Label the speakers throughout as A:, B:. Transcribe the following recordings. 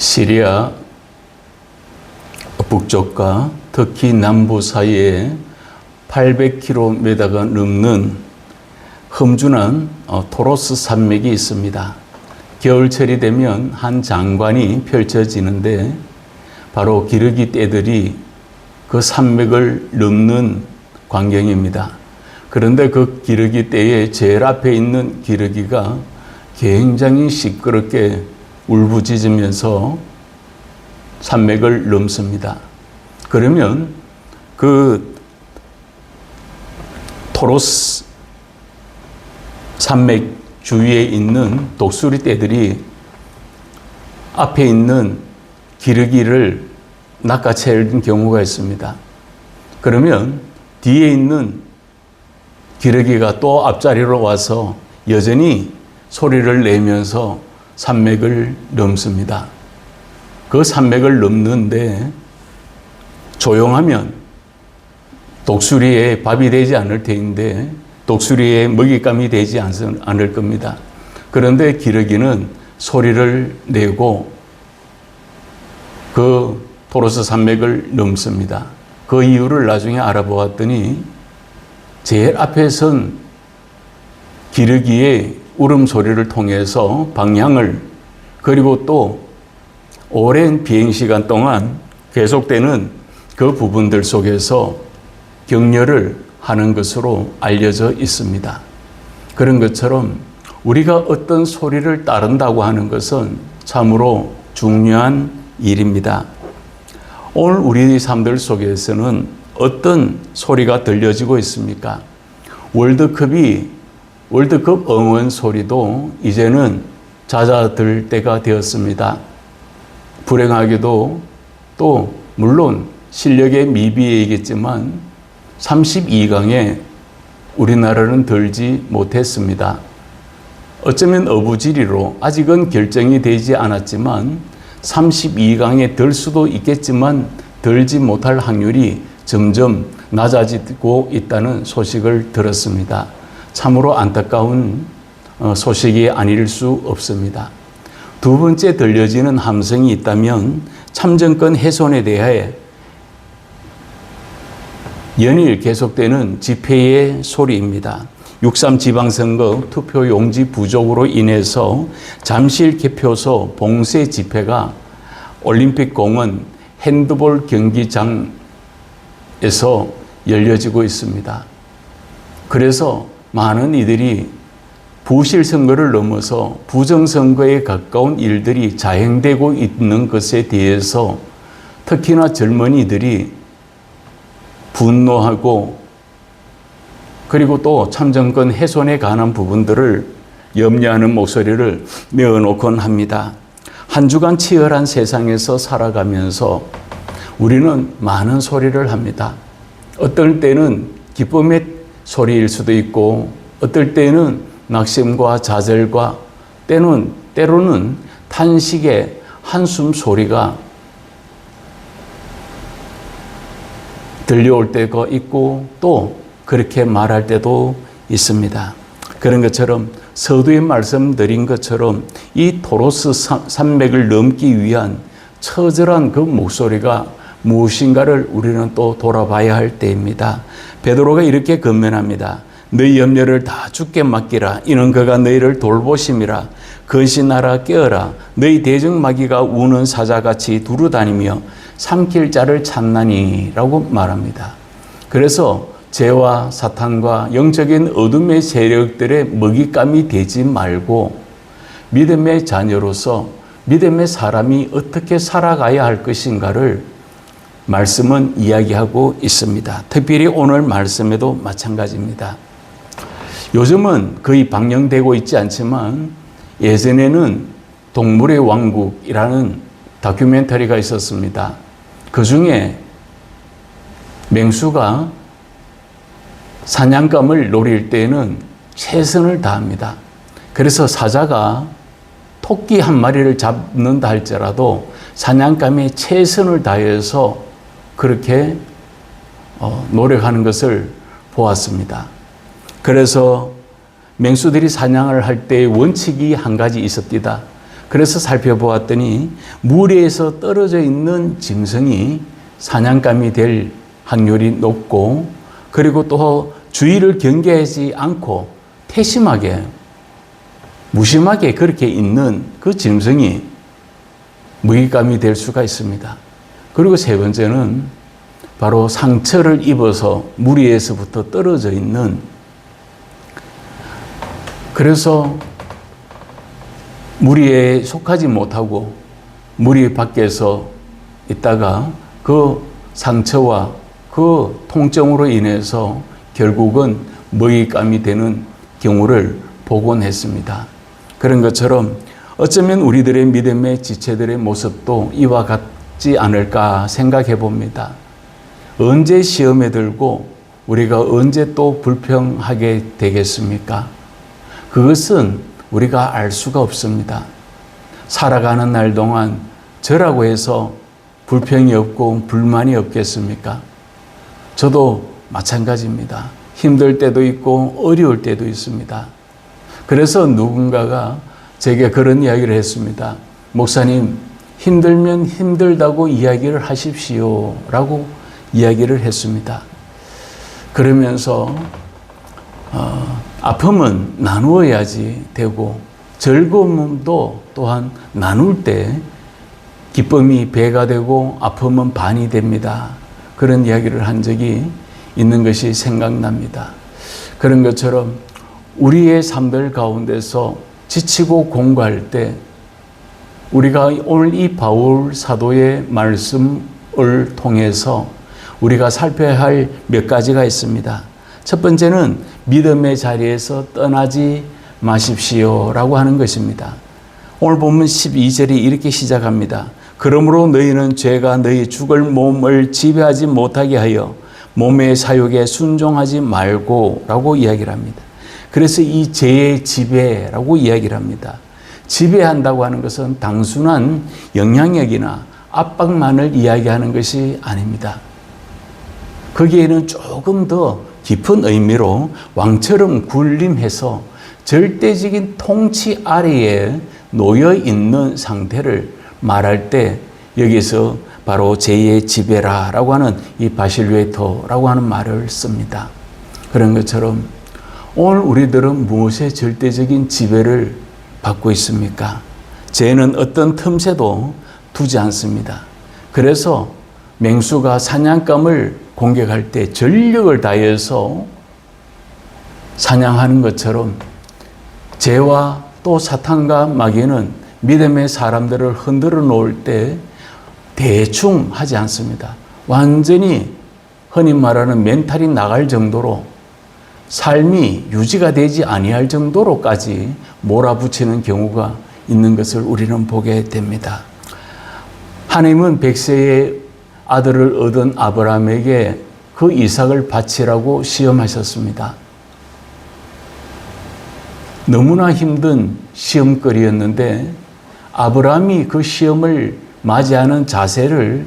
A: 시리아 북쪽과 터키 남부 사이에 800km가 넘는 험준한 토로스 산맥이 있습니다. 겨울철이 되면 한 장관이 펼쳐지는데 바로 기러기 떼들이 그 산맥을 넘는 광경입니다. 그런데 그 기러기 떼의 제일 앞에 있는 기러기가 굉장히 시끄럽게 울부짖으면서 산맥을 넘습니다. 그러면 그 토로스 산맥 주위에 있는 독수리 떼들이 앞에 있는 기러기를 낚아채는 경우가 있습니다. 그러면 뒤에 있는 기러기가 또 앞자리로 와서 여전히 소리를 내면서 산맥을 넘습니다. 그 산맥을 넘는데 조용하면 독수리에 밥이 되지 않을 테인데 독수리에 먹잇감이 되지 않을 겁니다. 그런데 기러기는 소리를 내고 그 토로스 산맥을 넘습니다. 그 이유를 나중에 알아보았더니 제일 앞에 선 기러기의 울음소리를 통해서 방향을, 그리고 또 오랜 비행시간 동안 계속되는 그 부분들 속에서 격려를 하는 것으로 알려져 있습니다. 그런 것처럼 우리가 어떤 소리를 따른다고 하는 것은 참으로 중요한 일입니다. 오늘 우리 삶들 속에서는 어떤 소리가 들려지고 있습니까? 월드컵 응원 소리도 이제는 잦아들 때가 되었습니다. 불행하게도 또 물론 실력의 미비이겠지만 32강에 우리나라는 들지 못했습니다. 어쩌면 어부지리로 아직은 결정이 되지 않았지만 32강에 들 수도 있겠지만 들지 못할 확률이 점점 낮아지고 있다는 소식을 들었습니다. 참으로 안타까운 소식이 아닐 수 없습니다. 두 번째 들려지는 함성이 있다면 참정권 훼손에 대해 연일 계속되는 집회의 소리입니다. 6.3 지방선거 투표 용지 부족으로 인해서 잠실 개표소 봉쇄 집회가 올림픽공원 핸드볼 경기장에서 열려지고 있습니다. 그래서 많은 이들이 부실선거를 넘어서 부정선거에 가까운 일들이 자행되고 있는 것에 대해서 특히나 젊은이들이 분노하고 그리고 또 참정권 훼손에 관한 부분들을 염려하는 목소리를 내어놓곤 합니다. 한 주간 치열한 세상에서 살아가면서 우리는 많은 소리를 합니다. 어떨 때는 기쁨의 소리일 수도 있고 어떨 때는 낙심과 좌절과 때로는 탄식의 한숨 소리가 들려올 때가 있고 또 그렇게 말할 때도 있습니다. 그런 것처럼 서두에 말씀드린 것처럼 이 토로스 산맥을 넘기 위한 처절한 그 목소리가 무엇인가를 우리는 또 돌아봐야 할 때입니다. 베드로가 이렇게 권면합니다. 너희 염려를 다 주께 맡기라. 이는 그가 너희를 돌보심이라. 근신하라 깨어라. 너희 대적마귀가 우는 사자같이 두루다니며 삼킬 자를 찾나니 라고 말합니다. 그래서 죄와 사탄과 영적인 어둠의 세력들의 먹잇감이 되지 말고 믿음의 자녀로서 믿음의 사람이 어떻게 살아가야 할 것인가를 말씀은 이야기하고 있습니다. 특별히 오늘 말씀에도 마찬가지입니다. 요즘은 거의 방영되고 있지 않지만 예전에는 동물의 왕국이라는 다큐멘터리가 있었습니다. 그 중에 맹수가 사냥감을 노릴 때에는 최선을 다합니다. 그래서 사자가 토끼 한 마리를 잡는다 할지라도 사냥감이 최선을 다해서 그렇게 노력하는 것을 보았습니다. 그래서 맹수들이 사냥을 할 때의 원칙이 한 가지 있었디다. 그래서 살펴보았더니 무리에서 떨어져 있는 짐승이 사냥감이 될 확률이 높고, 그리고 또 주의를 경계하지 않고 태심하게 무심하게 그렇게 있는 그 짐승이 먹잇감이 될 수가 있습니다. 그리고 세 번째는 바로 상처를 입어서 무리에서부터 떨어져 있는, 그래서 무리에 속하지 못하고 무리 밖에서 있다가 그 상처와 그 통증으로 인해서 결국은 먹잇감이 되는 경우를 보곤 했습니다. 그런 것처럼 어쩌면 우리들의 믿음의 지체들의 모습도 이와 같지 않을까 생각해 봅니다. 언제 시험에 들고 우리가 언제 또 불평하게 되겠습니까? 그것은 우리가 알 수가 없습니다. 살아가는 날 동안 저라고 해서 불평이 없고 불만이 없겠습니까? 저도 마찬가지입니다. 힘들 때도 있고 어려울 때도 있습니다. 그래서 누군가가 제게 그런 이야기를 했습니다. 목사님, 힘들면 힘들다고 이야기를 하십시오 라고 이야기를 했습니다. 그러면서 아픔은 나누어야지 되고 즐거움도 또한 나눌 때 기쁨이 배가 되고 아픔은 반이 됩니다. 그런 이야기를 한 적이 있는 것이 생각납니다. 그런 것처럼 우리의 삶들 가운데서 지치고 공고할 때 우리가 오늘 이 바울 사도의 말씀을 통해서 우리가 살펴야 할 몇 가지가 있습니다. 첫 번째는 믿음의 자리에서 떠나지 마십시오 라고 하는 것입니다. 오늘 본문 12절이 이렇게 시작합니다. 그러므로 너희는 죄가 너희 죽을 몸을 지배하지 못하게 하여 몸의 사욕에 순종하지 말고 라고 이야기를 합니다. 그래서 이 죄의 지배라고 이야기를 합니다. 지배한다고 하는 것은 단순한 영향력이나 압박만을 이야기하는 것이 아닙니다. 거기에는 조금 더 깊은 의미로 왕처럼 군림해서 절대적인 통치 아래에 놓여 있는 상태를 말할 때 여기서 바로 죄의 지배라라고 하는 이 바실레토라고 하는 말을 씁니다. 그런 것처럼 오늘 우리들은 무엇의 절대적인 지배를 받고 있습니까? 죄는 어떤 틈새도 두지 않습니다. 그래서 맹수가 사냥감을 공격할 때 전력을 다해서 사냥하는 것처럼 죄와 또 사탄과 마귀는 믿음의 사람들을 흔들어 놓을 때 대충 하지 않습니다. 완전히 흔히 말하는 멘탈이 나갈 정도로 삶이 유지가 되지 아니할 정도로까지 몰아붙이는 경우가 있는 것을 우리는 보게 됩니다. 하나님은 100세의 아들을 얻은 아브라함에게 그 이삭을 바치라고 시험하셨습니다. 너무나 힘든 시험거리였는데 아브라함이 그 시험을 맞이하는 자세를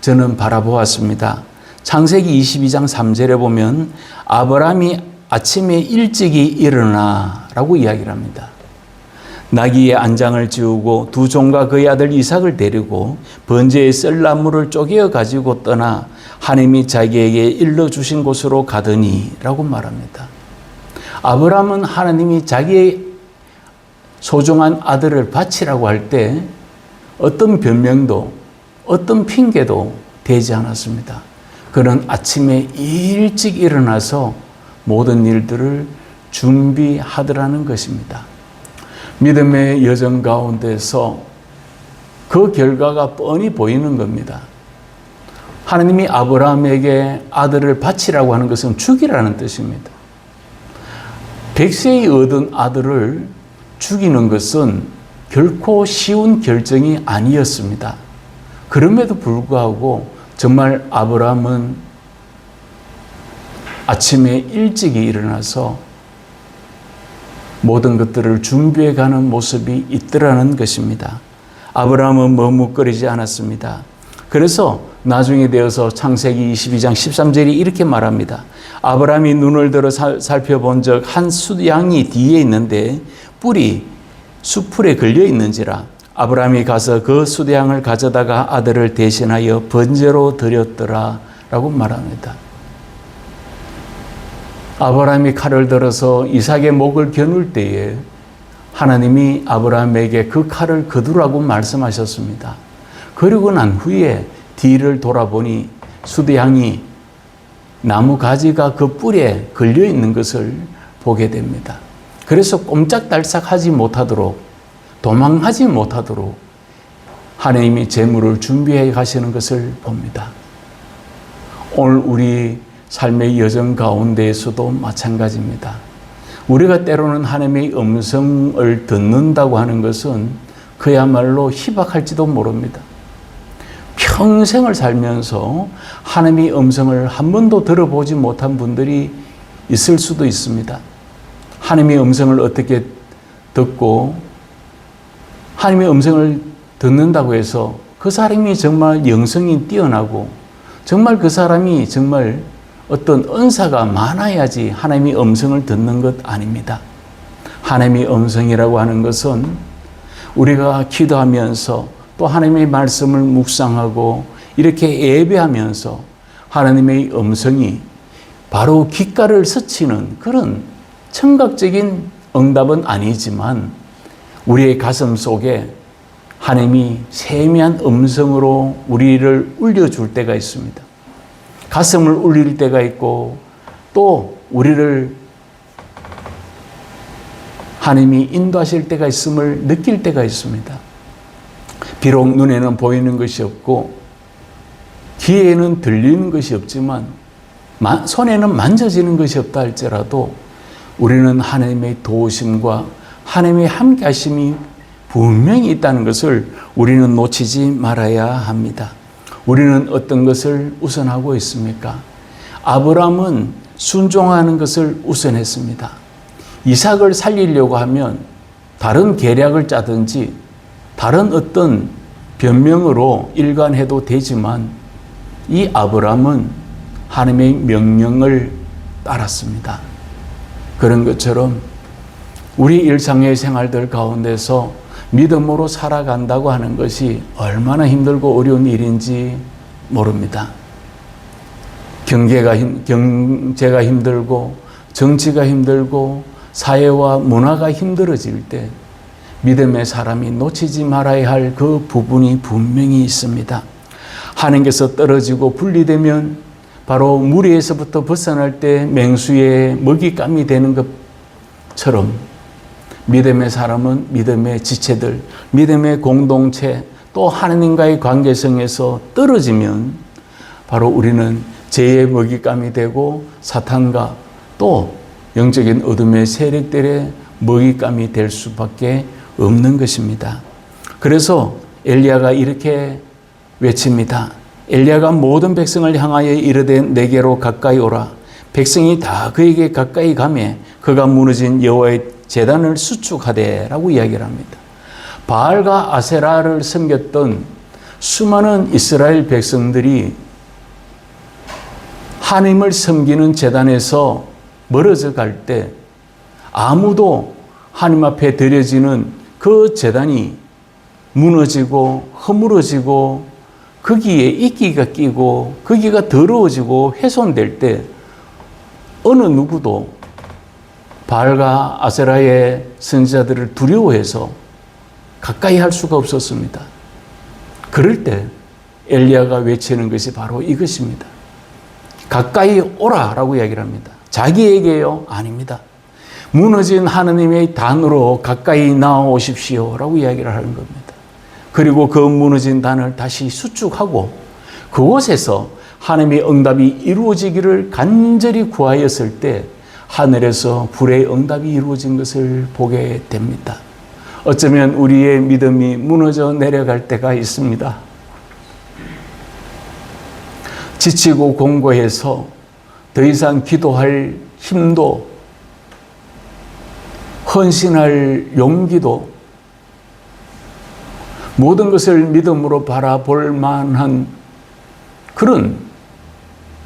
A: 저는 바라보았습니다. 창세기 22장 3절에 보면 아브라함이 아침에 일찍이 일어나 라고 이야기를 합니다. 나귀의 안장을 지우고 두 종과 그의 아들 이삭을 데리고 번제의 썰나무를 쪼개어 가지고 떠나 하나님이 자기에게 일러주신 곳으로 가더니 라고 말합니다. 아브라함은 하나님이 자기의 소중한 아들을 바치라고 할 때 어떤 변명도 어떤 핑계도 되지 않았습니다. 그는 아침에 일찍 일어나서 모든 일들을 준비하더라는 것입니다. 믿음의 여정 가운데서 그 결과가 뻔히 보이는 겁니다. 하나님이 아브라함에게 아들을 바치라고 하는 것은 죽이라는 뜻입니다. 100세에 얻은 아들을 죽이는 것은 결코 쉬운 결정이 아니었습니다. 그럼에도 불구하고 정말 아브라함은 아침에 일찍이 일어나서 모든 것들을 준비해 가는 모습이 있더라는 것입니다. 아브라함은 머뭇거리지 않았습니다. 그래서 나중에 되어서 창세기 22장 13절이 이렇게 말합니다. 아브라함이 눈을 들어 살펴본 적 한 숫양이 뒤에 있는데 뿔이 수풀에 걸려 있는지라 아브라함이 가서 그 수대양을 가져다가 아들을 대신하여 번제로 드렸더라 라고 말합니다. 아브라함이 칼을 들어서 이삭의 목을 겨눌 때에 하나님이 아브라함에게 그 칼을 거두라고 말씀하셨습니다. 그리고 난 후에 뒤를 돌아보니 수대양이 나무 가지가 그 뿔에 걸려 있는 것을 보게 됩니다. 그래서 꼼짝달싹 하지 못하도록, 도망하지 못하도록 하나님이 제물을 준비해 가시는 것을 봅니다. 오늘 우리 삶의 여정 가운데에서도 마찬가지입니다. 우리가 때로는 하나님의 음성을 듣는다고 하는 것은 그야말로 희박할지도 모릅니다. 평생을 살면서 하나님의 음성을 한 번도 들어보지 못한 분들이 있을 수도 있습니다. 하나님의 음성을 어떻게 듣고 하나님의 음성을 듣는다고 해서 그 사람이 정말 영성이 뛰어나고 정말 그 사람이 정말 어떤 은사가 많아야지 하나님의 음성을 듣는 것 아닙니다. 하나님의 음성이라고 하는 것은 우리가 기도하면서 또 하나님의 말씀을 묵상하고 이렇게 예배하면서 하나님의 음성이 바로 귓가를 스치는 그런 청각적인 응답은 아니지만 우리의 가슴 속에 하나님이 세미한 음성으로 우리를 울려줄 때가 있습니다. 가슴을 울릴 때가 있고 또 우리를 하나님이 인도하실 때가 있음을 느낄 때가 있습니다. 비록 눈에는 보이는 것이 없고 귀에는 들리는 것이 없지만 손에는 만져지는 것이 없다 할지라도 우리는 하나님의 도우심과 하나님의 함께하심이 분명히 있다는 것을 우리는 놓치지 말아야 합니다. 우리는 어떤 것을 우선하고 있습니까? 아브라함은 순종하는 것을 우선했습니다. 이삭을 살리려고 하면 다른 계략을 짜든지 다른 어떤 변명으로 일관해도 되지만 이 아브라함은 하나님의 명령을 따랐습니다. 그런 것처럼 우리 일상의 생활들 가운데서 믿음으로 살아간다고 하는 것이 얼마나 힘들고 어려운 일인지 모릅니다. 경제가 힘들고 정치가 힘들고 사회와 문화가 힘들어질 때 믿음의 사람이 놓치지 말아야 할 그 부분이 분명히 있습니다. 하나님께서 떨어지고 분리되면 바로 무리에서부터 벗어날 때 맹수의 먹잇감이 되는 것처럼 믿음의 사람은 믿음의 지체들, 믿음의 공동체, 또 하나님과의 관계성에서 떨어지면 바로 우리는 죄의 먹잇감이 되고 사탄과 또 영적인 어둠의 세력들의 먹잇감이 될 수밖에 없는 것입니다. 그래서 엘리야가 이렇게 외칩니다. 엘리야가 모든 백성을 향하여 이르되 내게로 가까이 오라. 백성이 다 그에게 가까이 가매 그가 무너진 여호와의 제단을 수축하되라고 이야기를 합니다. 바알과 아세라를 섬겼던 수많은 이스라엘 백성들이 하나님을 섬기는 제단에서 멀어져 갈 때 아무도 하나님 앞에 드려지는 그 제단이 무너지고 허물어지고 거기에 이끼가 끼고 거기가 더러워지고 훼손될 때 어느 누구도 바알과 아세라의 선지자들을 두려워해서 가까이 할 수가 없었습니다. 그럴 때 엘리야가 외치는 것이 바로 이것입니다. 가까이 오라라고 이야기를 합니다. 자기에게요? 아닙니다. 무너진 하나님의 단으로 가까이 나오십시오라고 이야기를 하는 겁니다. 그리고 그 무너진 단을 다시 수축하고 그곳에서 하나님의 응답이 이루어지기를 간절히 구하였을 때 하늘에서 불의 응답이 이루어진 것을 보게 됩니다. 어쩌면 우리의 믿음이 무너져 내려갈 때가 있습니다. 지치고 공고해서 더 이상 기도할 힘도 헌신할 용기도 모든 것을 믿음으로 바라볼 만한 그런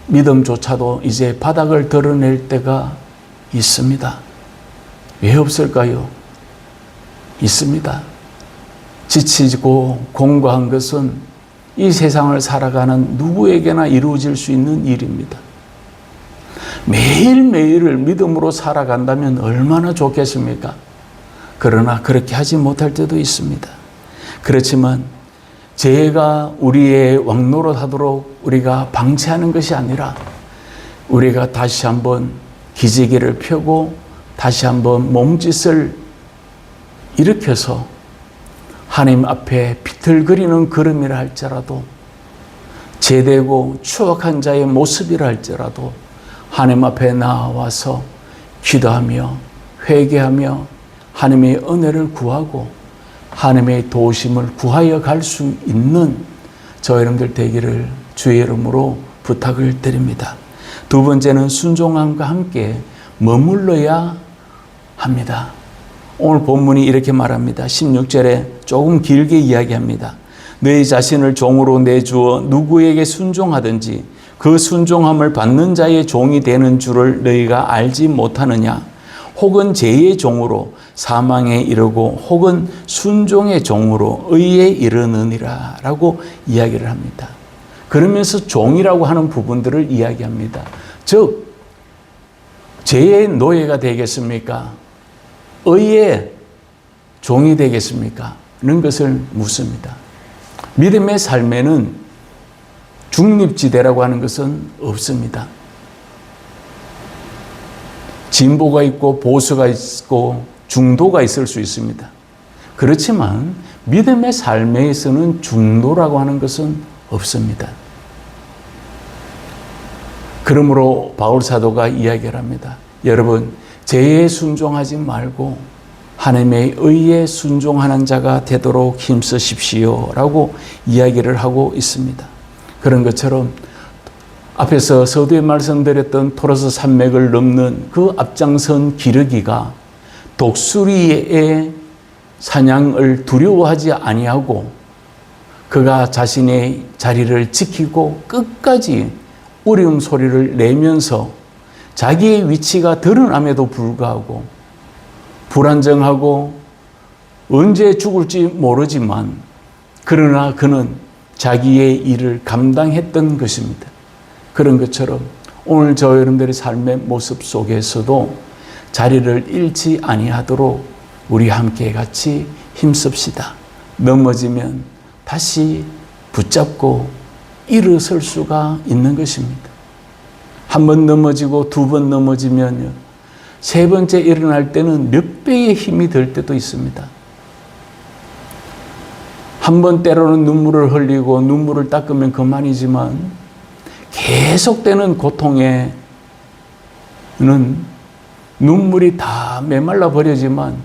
A: 믿음조차도 이제 바닥을 드러낼 때가 있습니다. 왜 없을까요? 있습니다. 지치고 공고한 것은 이 세상을 살아가는 누구에게나 이루어질 수 있는 일입니다. 매일매일을 믿음으로 살아간다면 얼마나 좋겠습니까? 그러나 그렇게 하지 못할 때도 있습니다. 그렇지만 죄가 우리의 왕노릇하도록 우리가 방치하는 것이 아니라 우리가 다시 한번 기지개를 펴고 다시 한번 몸짓을 일으켜서 하나님 앞에 비틀거리는 걸음이라 할지라도 제대고 추악한 자의 모습이라 할지라도 하나님 앞에 나와서 기도하며 회개하며 하나님의 은혜를 구하고 하나님의 도우심을 구하여 갈 수 있는 저 여러분들 되기를 주의 이름으로 부탁을 드립니다. 두 번째는 순종함과 함께 머물러야 합니다. 오늘 본문이 이렇게 말합니다. 16절에 조금 길게 이야기합니다. 너희 자신을 종으로 내주어 누구에게 순종하든지 그 순종함을 받는 자의 종이 되는 줄을 너희가 알지 못하느냐? 혹은 죄의 종으로 사망에 이르고 혹은 순종의 종으로 의에 이르느니라 라고 이야기를 합니다. 그러면서 종이라고 하는 부분들을 이야기합니다. 즉 죄의 노예가 되겠습니까? 의의 종이 되겠습니까? 는 것을 묻습니다. 믿음의 삶에는 중립지대라고 하는 것은 없습니다. 진보가 있고 보수가 있고 중도가 있을 수 있습니다. 그렇지만 믿음의 삶에서는 중도라고 하는 것은 없습니다. 그러므로 바울 사도가 이야기를 합니다. 여러분, 죄에 순종하지 말고 하나님의 의에 순종하는 자가 되도록 힘쓰십시오 라고 이야기를 하고 있습니다. 그런 것처럼 앞에서 서두에 말씀드렸던 토로스 산맥을 넘는 그 앞장선 기러기가 독수리의 사냥을 두려워하지 아니하고 그가 자신의 자리를 지키고 끝까지 울음소리를 내면서 자기의 위치가 드러남에도 불구하고 불안정하고 언제 죽을지 모르지만 그러나 그는 자기의 일을 감당했던 것입니다. 그런 것처럼 오늘 저 여러분들의 삶의 모습 속에서도 자리를 잃지 아니하도록 우리 함께 같이 힘씁시다. 넘어지면 다시 붙잡고 일어설 수가 있는 것입니다. 한 번 넘어지고 두 번 넘어지면 세 번째 일어날 때는 몇 배의 힘이 들 때도 있습니다. 한 번 때로는 눈물을 흘리고 눈물을 닦으면 그만이지만 계속되는 고통에는 눈물이 다 메말라 버려지만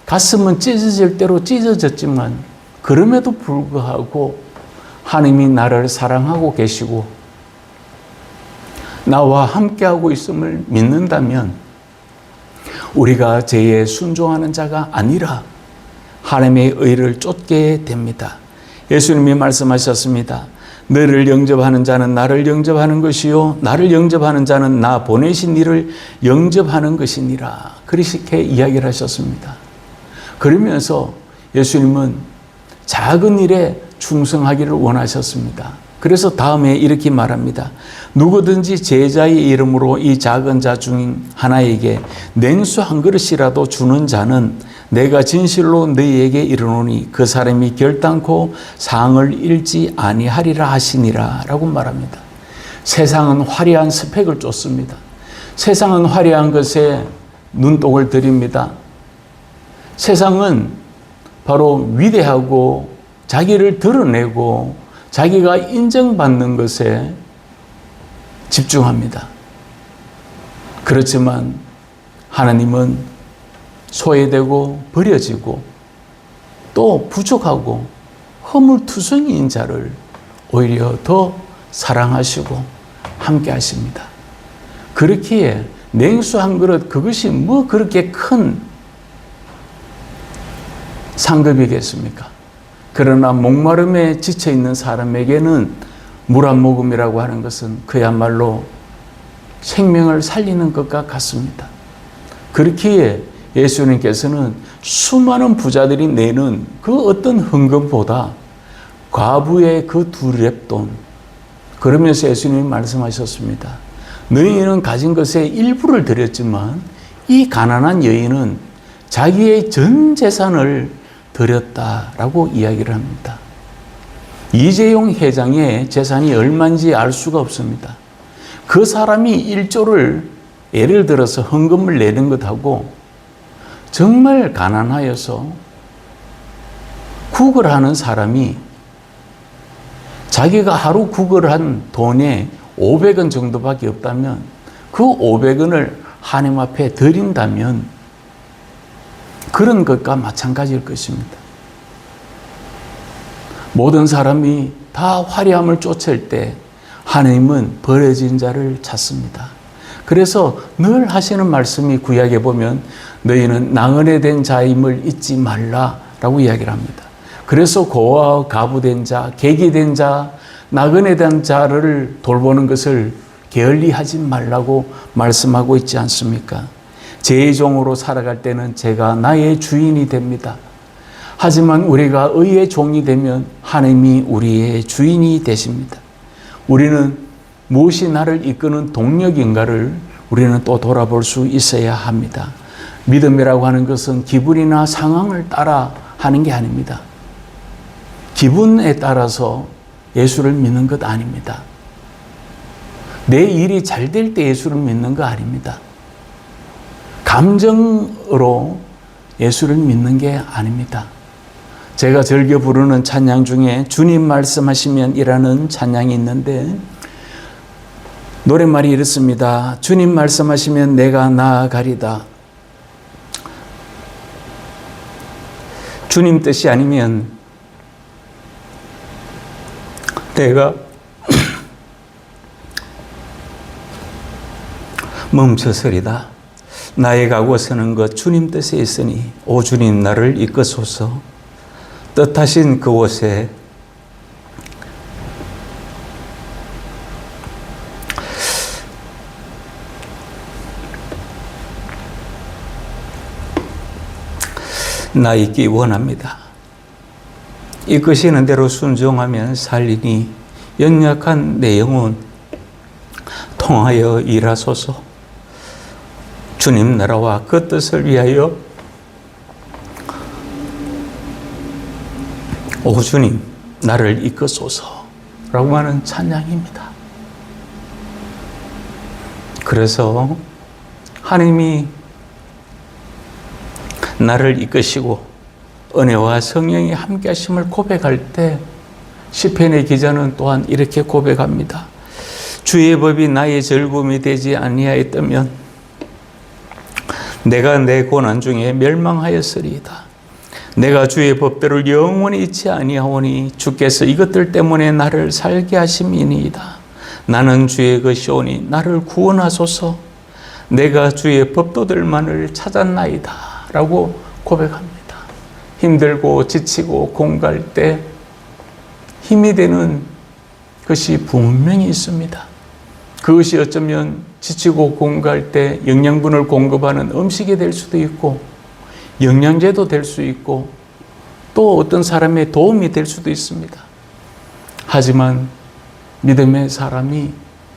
A: 가슴은 찢어질 대로 찢어졌지만 그럼에도 불구하고 하나님이 나를 사랑하고 계시고 나와 함께하고 있음을 믿는다면 우리가 죄에 순종하는 자가 아니라 하나님의 의를 쫓게 됩니다. 예수님이 말씀하셨습니다. 너를 영접하는 자는 나를 영접하는 것이요 나를 영접하는 자는 나 보내신 이를 영접하는 것이니라. 그렇게 이야기를 하셨습니다. 그러면서 예수님은 작은 일에 충성하기를 원하셨습니다. 그래서 다음에 이렇게 말합니다. 누구든지 제자의 이름으로 이 작은 자 중 하나에게 냉수 한 그릇이라도 주는 자는 내가 진실로 너희에게 이르노니 그 사람이 결단코 상을 잃지 아니하리라 하시니라 라고 말합니다. 세상은 화려한 스펙을 쫓습니다. 세상은 화려한 것에 눈독을 들입니다. 세상은 바로 위대하고 자기를 드러내고 자기가 인정받는 것에 집중합니다. 그렇지만 하나님은 소외되고 버려지고 또 부족하고 허물투성이인 자를 오히려 더 사랑하시고 함께 하십니다. 그렇기에 냉수 한 그릇 그것이 뭐 그렇게 큰 상급이겠습니까? 그러나 목마름에 지쳐있는 사람에게는 물 한 모금이라고 하는 것은 그야말로 생명을 살리는 것과 같습니다. 그렇기에 예수님께서는 수많은 부자들이 내는 그 어떤 헌금보다 과부의 그 2렙돈, 그러면서 예수님이 말씀하셨습니다. 너희는 가진 것의 일부를 드렸지만 이 가난한 여인은 자기의 전 재산을 드렸다라고 이야기를 합니다. 이재용 회장의 재산이 얼마인지 알 수가 없습니다. 그 사람이 1조를 예를 들어서 헌금을 내는 것하고 정말 가난하여서 국을 하는 사람이 자기가 하루 국을 한 돈에 500원 정도밖에 없다면 그 500원을 하나님 앞에 드린다면 그런 것과 마찬가지일 것입니다. 모든 사람이 다 화려함을 쫓을 때 하나님은 버려진 자를 찾습니다. 그래서 늘 하시는 말씀이 구약에 보면 너희는 나그네 된 자임을 잊지 말라라고 이야기를 합니다. 그래서 고아와 가부된 자, 객기된 자, 나그네 된 자를 돌보는 것을 게을리하지 말라고 말씀하고 있지 않습니까? 제 종으로 살아갈 때는 제가 나의 주인이 됩니다. 하지만 우리가 의의 종이 되면 하나님이 우리의 주인이 되십니다. 우리는 무엇이 나를 이끄는 동력인가를 우리는 또 돌아볼 수 있어야 합니다. 믿음이라고 하는 것은 기분이나 상황을 따라 하는 게 아닙니다. 기분에 따라서 예수를 믿는 것 아닙니다. 내 일이 잘 될 때 예수를 믿는 거 아닙니다. 감정으로 예수를 믿는 게 아닙니다. 제가 즐겨 부르는 찬양 중에 주님 말씀하시면 이라는 찬양이 있는데 노랫말이 이렇습니다. 주님 말씀하시면 내가 나아가리다. 주님 뜻이 아니면 내가 멈춰서리다. 나의 가고 서는 것 주님 뜻에 있으니 오 주님 나를 이끄소서. 뜻하신 그곳에 나 있기 원합니다. 이끄시는 대로 순종하면 살리니 연약한 내 영혼 통하여 일하소서. 주님 나라와 그 뜻을 위하여 오 주님 나를 이끄소서 라고 하는 찬양입니다. 그래서 하나님이 나를 이끄시고 은혜와 성령이 함께 하심을 고백할 때 시편의 기자는 또한 이렇게 고백합니다. 주의 법이 나의 즐거움이 되지 아니하였다면 내가 내 고난 중에 멸망하였으리이다. 내가 주의 법대로 영원히 잊지 아니하오니 주께서 이것들 때문에 나를 살게 하심이니이다. 나는 주의 것이오니 나를 구원하소서. 내가 주의 법도들만을 찾았나이다 라고 고백합니다. 힘들고 지치고 공갈 때 힘이 되는 것이 분명히 있습니다. 그것이 어쩌면 지치고 공갈 때 영양분을 공급하는 음식이 될 수도 있고 영양제도 될 수 있고 또 어떤 사람의 도움이 될 수도 있습니다. 하지만 믿음의 사람이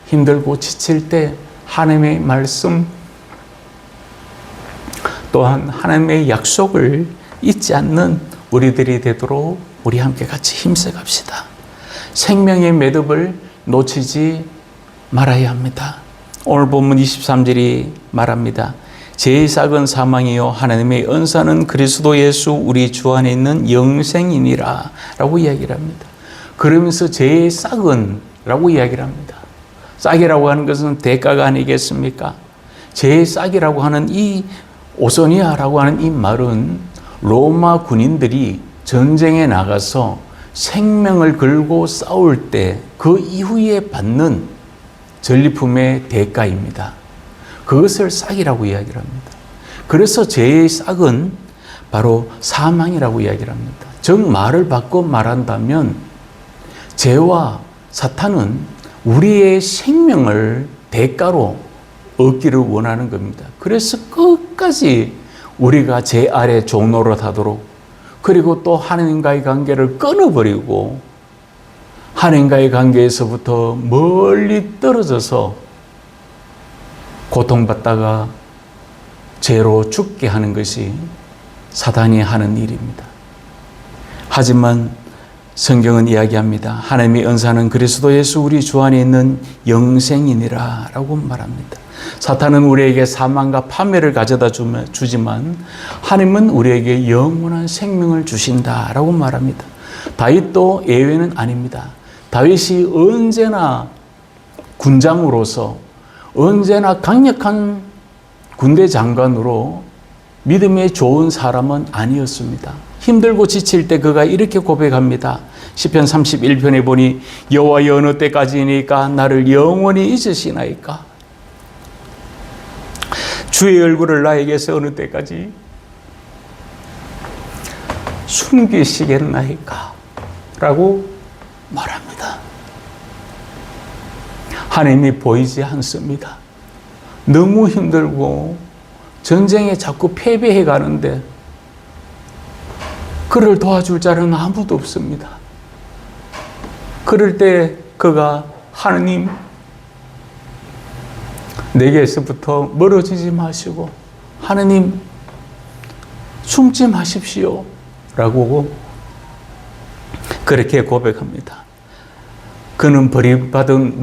A: 힘들고 지칠 때 하나님의 말씀 또한 하나님의 약속을 잊지 않는 우리들이 되도록 우리 함께 같이 힘써 갑시다. 생명의 매듭을 놓치지 말아야 합니다. 오늘 본문 23절이 말합니다. 죄의 싹은 사망이요 하나님의 은사는 그리스도 예수 우리 주 안에 있는 영생이니라 라고 이야기를 합니다. 그러면서 죄의 싹은 라고 이야기를 합니다. 싹이라고 하는 것은 대가가 아니겠습니까? 죄의 싹이라고 하는 이 오소니아라고 하는 이 말은 로마 군인들이 전쟁에 나가서 생명을 걸고 싸울 때 그 이후에 받는 전리품의 대가입니다. 그것을 싹이라고 이야기를 합니다. 그래서 죄의 싹은 바로 사망이라고 이야기를 합니다. 즉 말을 바꿔 말한다면 죄와 사탄은 우리의 생명을 대가로 얻기를 원하는 겁니다. 그래서 끝까지 우리가 제 아래 종노릇 하도록, 그리고 또 하나님과의 관계를 끊어버리고 하나님과의 관계에서부터 멀리 떨어져서 고통받다가 죄로 죽게 하는 것이 사단이 하는 일입니다. 하지만 성경은 이야기합니다. 하나님의 은사는 그리스도 예수 우리 주 안에 있는 영생이니라 라고 말합니다. 사탄은 우리에게 사망과 파멸을 가져다 주지만 하나님은 우리에게 영원한 생명을 주신다라고 말합니다. 다윗도 예외는 아닙니다. 다윗이 언제나 군장으로서, 언제나 강력한 군대 장관으로 믿음의 좋은 사람은 아니었습니다. 힘들고 지칠 때 그가 이렇게 고백합니다. 시편 31편에 보니 여호와여 어느 때까지니까 나를 영원히 잊으시나이까? 주의 얼굴을 나에게서 어느 때까지 숨기시겠나이까? 라고 말합니다. 하나님이 보이지 않습니다. 너무 힘들고 전쟁에 자꾸 패배해 가는데 그를 도와줄 자는 아무도 없습니다. 그럴 때 그가 하나님, 내게서부터 멀어지지 마시고 하나님 숨지 마십시오 라고 그렇게 고백합니다. 그는 버림받은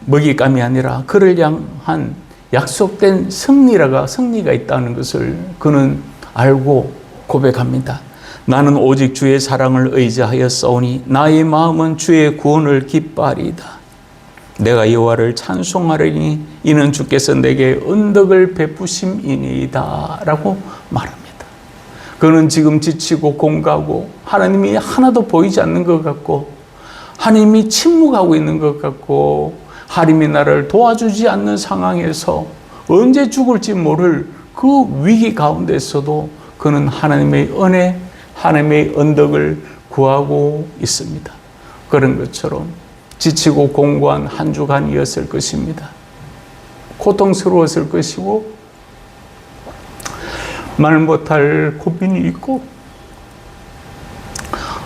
A: 먹잇감이 아니라 그를 향한 약속된 승리가 있다는 것을 그는 알고 고백합니다. 나는 오직 주의 사랑을 의지하여 싸우니 나의 마음은 주의 구원을 기뻐하리이다. 내가 여호와를 찬송하리니 이는 주께서 내게 언덕을 베푸심이니이다 라고 말합니다. 그는 지금 지치고 공고하고 하나님이 하나도 보이지 않는 것 같고 하나님이 침묵하고 있는 것 같고 하나님이 나를 도와주지 않는 상황에서 언제 죽을지 모를 그 위기 가운데서도 그는 하나님의 은혜, 하나님의 언덕을 구하고 있습니다. 그런 것처럼 지치고 공고한 한 주간이었을 것입니다. 고통스러웠을 것이고 말 못할 고민이 있고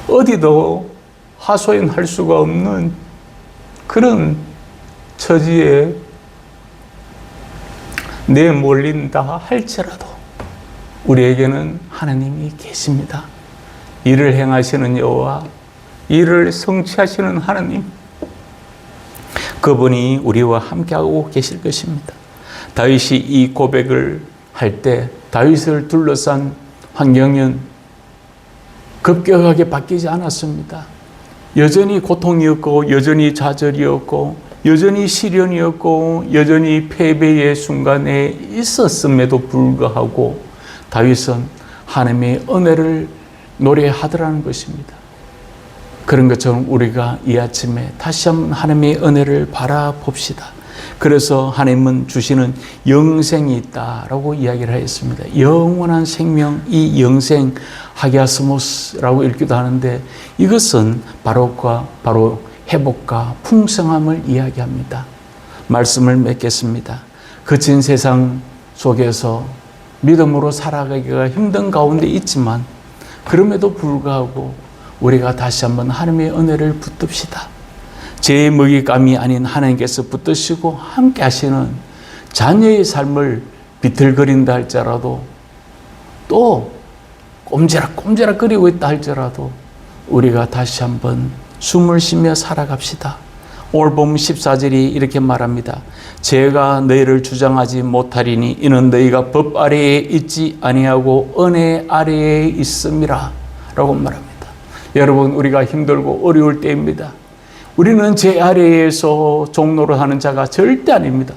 A: 어디도 하소연할 수가 없는 그런 처지에 내몰린다 할지라도 우리에게는 하나님이 계십니다. 일을 행하시는 여호와, 일을 성취하시는 하나님, 그분이 우리와 함께하고 계실 것입니다. 다윗이 이 고백을 할 때 다윗을 둘러싼 환경은 급격하게 바뀌지 않았습니다. 여전히 고통이었고 여전히 좌절이었고 여전히 시련이었고 여전히 패배의 순간에 있었음에도 불구하고 다윗은 하나님의 은혜를 노래하더라는 것입니다. 그런 것처럼 우리가 이 아침에 다시 한번 하나님의 은혜를 바라봅시다. 그래서 하나님은 주시는 영생이 있다라고 이야기를 하였습니다. 영원한 생명, 이 영생 하기아스모스라고 읽기도 하는데 이것은 바로 회복과 풍성함을 이야기합니다. 말씀을 맺겠습니다. 거친 세상 속에서 믿음으로 살아가기가 힘든 가운데 있지만 그럼에도 불구하고 우리가 다시 한번 하나님의 은혜를 붙듭시다. 제 먹잇감이 아닌 하나님께서 붙드시고 함께 하시는 자녀의 삶을 비틀거린다 할지라도 또 꼼지락꼼지락거리고 있다 할지라도 우리가 다시 한번 숨을 쉬며 살아갑시다. 오늘 본 14절이 이렇게 말합니다. 제가 너희를 주장하지 못하리니 이는 너희가 법 아래에 있지 아니하고 은혜 아래에 있음이라 라고 말합니다. 여러분, 우리가 힘들고 어려울 때입니다. 우리는 제 아래에서 종노를 하는 자가 절대 아닙니다.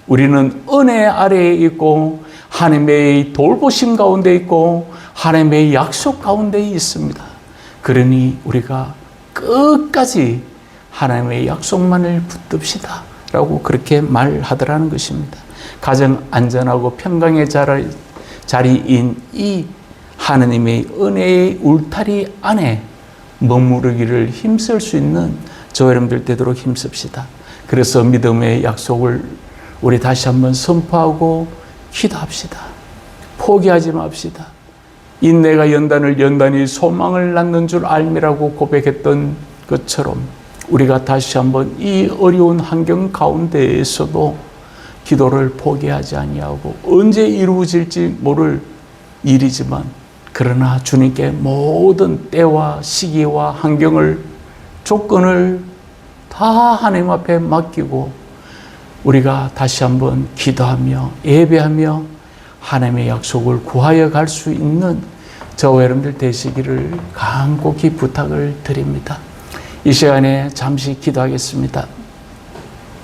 A: 우리는 은혜 아래에 있고 하나님의 돌보심 가운데 있고 하나님의 약속 가운데 있습니다. 그러니 우리가 끝까지 하나님의 약속만을 붙듭시다 라고 그렇게 말하더라는 것입니다. 가장 안전하고 평강의 자리인 이 하나님의 은혜의 울타리 안에 머무르기를 힘쓸 수 있는 저 여러분들 되도록 힘씁시다. 그래서 믿음의 약속을 우리 다시 한번 선포하고 기도합시다. 포기하지 맙시다. 인내가 연단을 연단이 소망을 낳는 줄 알미라고 고백했던 것처럼 우리가 다시 한번 이 어려운 환경 가운데에서도 기도를 포기하지 아니하고 언제 이루어질지 모를 일이지만 그러나 주님께 모든 때와 시기와 환경을 조건을 다 하나님 앞에 맡기고 우리가 다시 한번 기도하며 예배하며 하나님의 약속을 구하여 갈 수 있는 저와 여러분들 되시기를 간곡히 부탁을 드립니다. 이 시간에 잠시 기도하겠습니다.